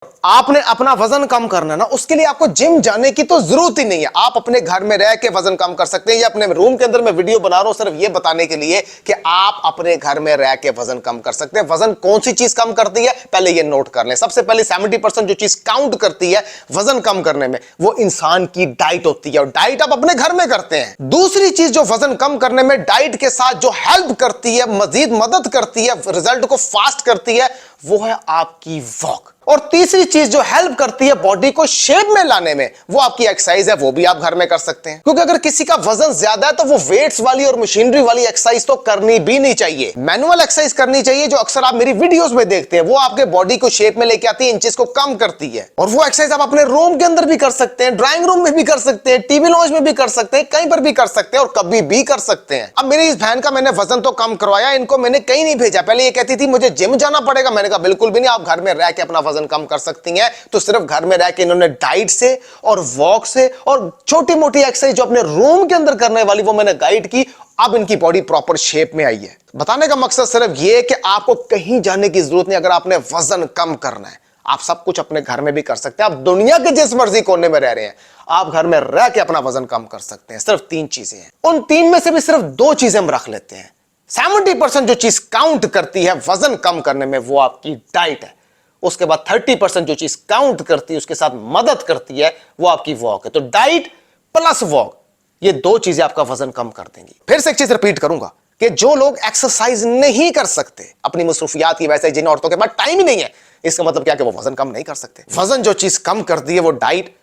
आपने अपना वजन कम करना ना, उसके लिए आपको जिम जाने की तो जरूरत ही नहीं है। आप अपने घर में रह के वजन कम कर सकते हैं। ये अपने रूम के अंदर मैं वीडियो बना रहा हूं सिर्फ ये बताने के लिए कि आप अपने घर में रह के वजन कम कर सकते हैं। वजन कौन सी चीज कम करती है, पहले ये नोट कर लें। सबसे पहले 70% जो चीज काउंट करती है वजन कम करने में, वो इंसान की डाइट होती है, और डाइट आप अपने घर में करते हैं। दूसरी चीज जो वजन कम करने में डाइट के साथ जो हेल्प करती है, मजीद मदद करती है, रिजल्ट को फास्ट करती है, वो है आपकी वॉक। और तीसरी चीज जो हेल्प करती है बॉडी को शेप में लाने में, वो आपकी एक्सरसाइज है। वो भी आप घर में कर सकते हैं, क्योंकि अगर किसी का वजन ज्यादा है तो वो वेट्स वाली और मशीनरी वाली एक्सरसाइज तो करनी भी नहीं चाहिए। मैनुअल एक्सरसाइज करनी चाहिए, जो अक्सर आप मेरी वीडियोस में देखते हैं। वो आपके बॉडी को शेप में लेके आती है, इंचेस को कम करती है। और वो एक्सरसाइज आप अपने रूम के अंदर भी कर सकते हैं, ड्राइंग रूम में भी कर सकते हैं, टीवी लॉन्ज में भी कर सकते हैं, कहीं पर भी कर सकते हैं और कभी भी कर सकते हैं। अब मेरी इस बहन का मैंने वजन तो कम करवाया, इनको मैंने कहीं नहीं भेजा। पहले ये कहती थी मुझे जिम जाना पड़ेगा, मैंने कहा बिल्कुल भी नहीं, आप घर में रह के अपना वजन कम कर सकती हैं। तो सिर्फ घर में रह के इन्होंने डाइट से और वॉक से और छोटी मोटी एक्सरसाइज जो अपने रूम के अंदर करने वाली, वो मैंने गाइड की। अब इनकी बॉडी प्रॉपर शेप में आई है। बताने का मकसद सिर्फ ये कि आपको कहीं जाने की जरूरत नहीं। अगर आपने वजन कम करना है, आप सब कुछ अपने घर में भी कर सकते हैं। आप दुनिया के जिस मर्जी कोने में रह रहे हैं, आप घर में रह के अपना वजन कम कर सकते हैं। सिर्फ 3 चीजें हैं, उन 3 में से भी सिर्फ 2 चीजें हम रख लेते हैं। 70% जो चीज काउंट करती है वजन कम करने में, वो आपकी डाइट है। उसके बाद 30% जो चीज काउंट करती है, उसके साथ मदद करती है, वो आपकी वॉक है। तो डाइट प्लस वॉक, ये 2 चीजें आपका वजन कम कर देंगी। फिर से एक चीज रिपीट करूंगा कि जो लोग एक्सरसाइज नहीं कर सकते अपनी मसरूफियात की वजह से, जिन औरतों के पास टाइम ही नहीं है, इसका मतलब क्या कि वो वजन कम नहीं कर सकते। वजन जो चीज कम करती है वो डाइट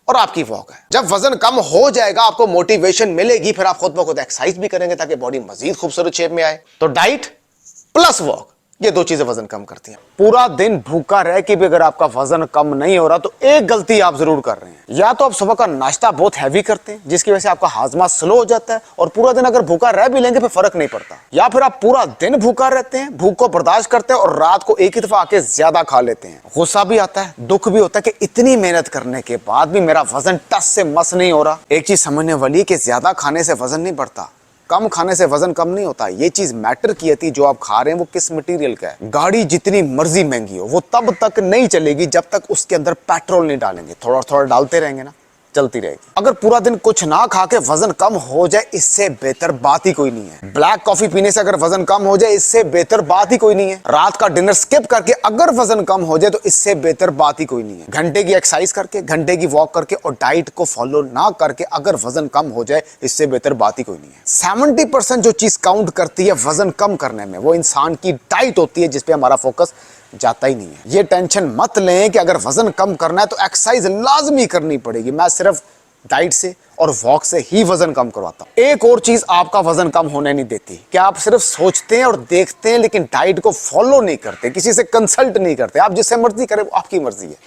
और आपकी वॉक है। जब वजन कम हो जाएगा, आपको मोटिवेशन मिलेगी, फिर आप खुद ब खुद एक्सरसाइज भी करेंगे ताकि बॉडी मजीद खूबसूरत शेप में आए। तो डाइट प्लस वॉक, ये 2 चीजें वजन कम करती हैं। पूरा दिन भूखा रह के भी अगर आपका वजन कम नहीं हो रहा, तो एक गलती आप जरूर कर रहे हैं। या तो आप सुबह का नाश्ता बहुत हैवी करते हैं, जिसकी वजह से आपका हाजमा स्लो हो जाता है, और पूरा दिन अगर भूखा रह भी लेंगे फिर फर्क नहीं पड़ता। या फिर आप पूरा दिन भूखा रहते हैं, भूख को बर्दाश्त करते हैं, और रात को एक ही दफा आके ज्यादा खा लेते हैं। गुस्सा भी आता है, दुख भी होता है कि इतनी मेहनत करने के बाद भी मेरा वजन टस से मस नहीं हो रहा। एक चीज समझने वाली कि ज्यादा खाने से वजन नहीं बढ़ता, कम खाने से वजन कम नहीं होता। ये चीज मैटर की थी, जो आप खा रहे हैं वो किस मटेरियल का है। गाड़ी जितनी मर्जी महंगी हो, वो तब तक नहीं चलेगी जब तक उसके अंदर पेट्रोल नहीं डालेंगे। थोड़ा थोड़ा डालते रहेंगे ना, चलती रहेगी। अगर पूरा दिन कुछ ना खा के वजन कम हो जाए, इससे बेहतर बात ही कोई नहीं है। ब्लैक कॉफी पीने से अगर वजन कम हो जाए, इससे बेहतर बात ही कोई नहीं है। रात का डिनर स्किप करके अगर वजन कम हो जाए, तो इससे बेहतर बात ही कोई नहीं है। घंटे की एक्सरसाइज करके, घंटे की वॉक करके और डाइट को फॉलो ना करके अगर वजन कम हो जाए, इससे बेहतर बात ही कोई नहीं है। 70% जो चीज काउंट करती है वजन कम करने में, वो इंसान की डाइट होती है, जिसपे हमारा फोकस जाता ही नहीं है। ये टेंशन मत लें कि अगर वजन कम करना है तो एक्सरसाइज लाजमी करनी पड़ेगी। मैं सिर्फ डाइट से और वॉक से ही वजन कम करवाता हूं। एक और चीज आपका वजन कम होने नहीं देती कि आप सिर्फ सोचते हैं और देखते हैं, लेकिन डाइट को फॉलो नहीं करते, किसी से कंसल्ट नहीं करते। आप जिससे मर्जी करें, वो आपकी मर्जी है।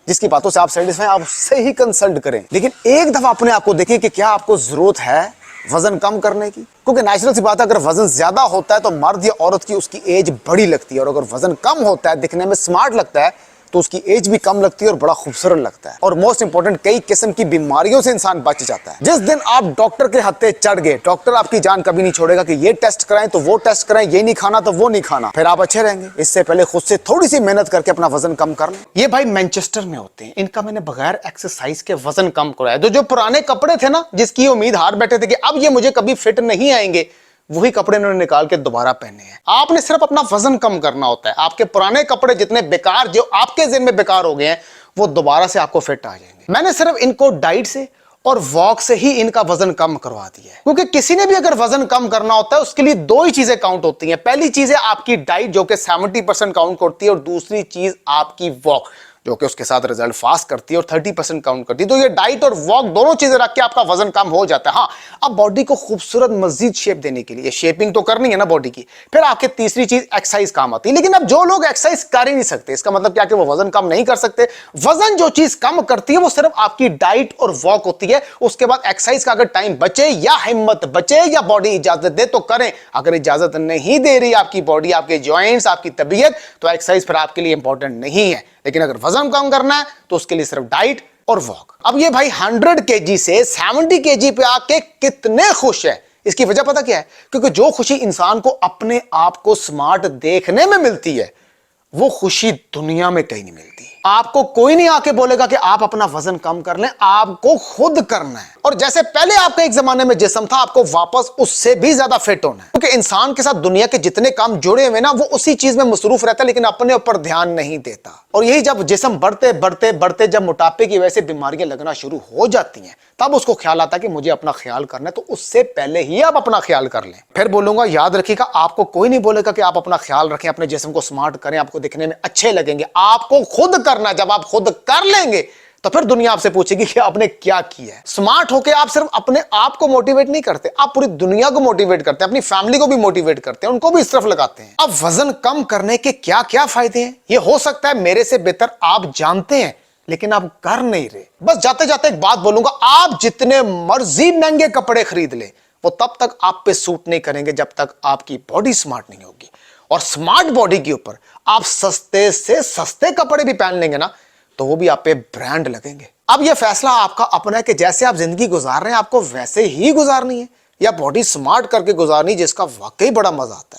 जिसकी बातों से आप सेटिस्फाई, आप उससे ही कंसल्ट करें। लेकिन एक दफा अपने आप को देखें कि क्या आपको जरूरत है वजन कम करने की। क्योंकि नेचुरल सी बात है, अगर वजन ज्यादा होता है तो मर्द या औरत की उसकी एज बड़ी लगती है, और अगर वजन कम होता है, दिखने में स्मार्ट लगता है, तो उसकी एज भी कम लगती है और बड़ा खूबसूरत लगता है। और मोस्ट इंपोर्टेंट, कई किस्म की बीमारियों से इंसान बच जाता है। जिस दिन आप डॉक्टर के हत्थे चढ़ गए, डॉक्टर आपकी जान कभी नहीं छोड़ेगा कि ये टेस्ट कराएं तो वो टेस्ट कराएं, ये नहीं खाना तो वो नहीं खाना, फिर आप अच्छे रहेंगे। इससे पहले खुद से थोड़ी सी मेहनत करके अपना वजन कम कर लें। ये भाई मैनचेस्टर में होते हैं, इनका मैंने बगैर एक्सरसाइज के वजन कम कराया। तो जो पुराने कपड़े थे ना, जिसकी उम्मीद हार बैठे थे कि अब ये मुझे कभी फिट नहीं आएंगे, वही कपड़े इन्होंने निकाल के दोबारा पहने हैं। आपने सिर्फ अपना वजन कम करना होता है। आपके पुराने कपड़े जितने बेकार, जो आपके ज़हन में बेकार हो गए हैं, वो दोबारा से आपको फिट आ जाएंगे। मैंने सिर्फ इनको डाइट से और वॉक से ही इनका वजन कम करवा दिया है। क्योंकि किसी ने भी अगर वजन कम करना होता है, उसके लिए 2 ही चीजें काउंट होती हैं। पहली चीज है आपकी डाइट, जो कि 70% काउंट करती है, और दूसरी चीज आपकी वॉक, जो कि उसके साथ रिजल्ट फास्ट करती है और 30% काउंट करती है। तो ये डाइट और वॉक दोनों चीजें रख के आपका वजन कम हो जाता है। हाँ, अब बॉडी को खूबसूरत मजीद शेप देने के लिए शेपिंग तो करनी है ना बॉडी की, फिर आपके तीसरी चीज एक्सरसाइज काम आती है। लेकिन अब जो लोग एक्सरसाइज कर ही नहीं सकते, इसका मतलब क्या कि वो वजन कम नहीं कर सकते। वजन जो चीज कम करती है वो सिर्फ आपकी डाइट और वॉक होती है। उसके बाद एक्सरसाइज का अगर टाइम बचे या हिम्मत बचे या बॉडी इजाजत दे तो करें। अगर इजाजत नहीं दे रही आपकी बॉडी, आपके जॉइंट्स, आपकी तबीयत, तो एक्सरसाइज फिर आपके लिए इंपॉर्टेंट नहीं है। लेकिन अगर वजन कम करना है तो उसके लिए सिर्फ डाइट और वॉक। अब ये भाई 100 kg से 70 kg पे आके कितने खुश है, इसकी वजह पता क्या है? क्योंकि जो खुशी इंसान को अपने आप को स्मार्ट देखने में मिलती है, वो खुशी दुनिया में कहीं नहीं मिलती। आपको कोई नहीं आके बोलेगा कि आप अपना वजन कम कर लें, आपको खुद करना है। और जैसे पहले आपका एक जमाने में जिस्म था, आपको वापस उससे भी ज्यादा फिट होना है, क्योंकि इंसान के साथ दुनिया के जितने काम जुड़े हुए ना, वो उसी चीज में मसरूफ रहता है, लेकिन अपने ऊपर ध्यान नहीं देता। और यही जब जिस्म बढ़ते बढ़ते बढ़ते जब मोटापे की वजह से बीमारियां लगना शुरू हो जाती हैं, तब उसको ख्याल आता है कि मुझे अपना ख्याल करना है, तो उससे पहले ही आप अपना ख्याल कर लें। फिर बोलूंगा, याद रखिएगा, आपको कोई नहीं बोलेगा कि आप अपना ख्याल रखें, अपने जिस्म को स्मार्ट करें, आपको दिखने में अच्छे लगेंगे। आपको खुद करना। जब आप खुद कर लेंगे तो फिर दुनिया आपसे पूछेगी कि आपने क्या किया है। स्मार्ट होके आप सिर्फ अपने आप को मोटिवेट नहीं करते, आप पूरी दुनिया को मोटिवेट करते हैं, अपनी फैमिली को भी मोटिवेट करते हैं, उनको भी इस तरफ लगाते हैं। अब वजन कम करने के क्या क्या फायदे हैं, ये हो सकता है मेरे से बेहतर आप जानते हैं, लेकिन आप कर नहीं रहे। बस जाते जाते एक बात बोलूंगा, आप जितने मर्जी महंगे कपड़े खरीद ले, वो तब तक आप पे सूट नहीं करेंगे जब तक आपकी बॉडी स्मार्ट नहीं होगी। और स्मार्ट बॉडी के ऊपर आप सस्ते से सस्ते कपड़े भी पहन लेंगे ना, तो वो भी आप पे ब्रांड लगेंगे। अब ये फैसला आपका अपना है कि जैसे आप जिंदगी गुजार रहे हैं, आपको वैसे ही गुजारनी है, या बॉडी स्मार्ट करके गुजारनी, जिसका वाकई बड़ा मजा आता है।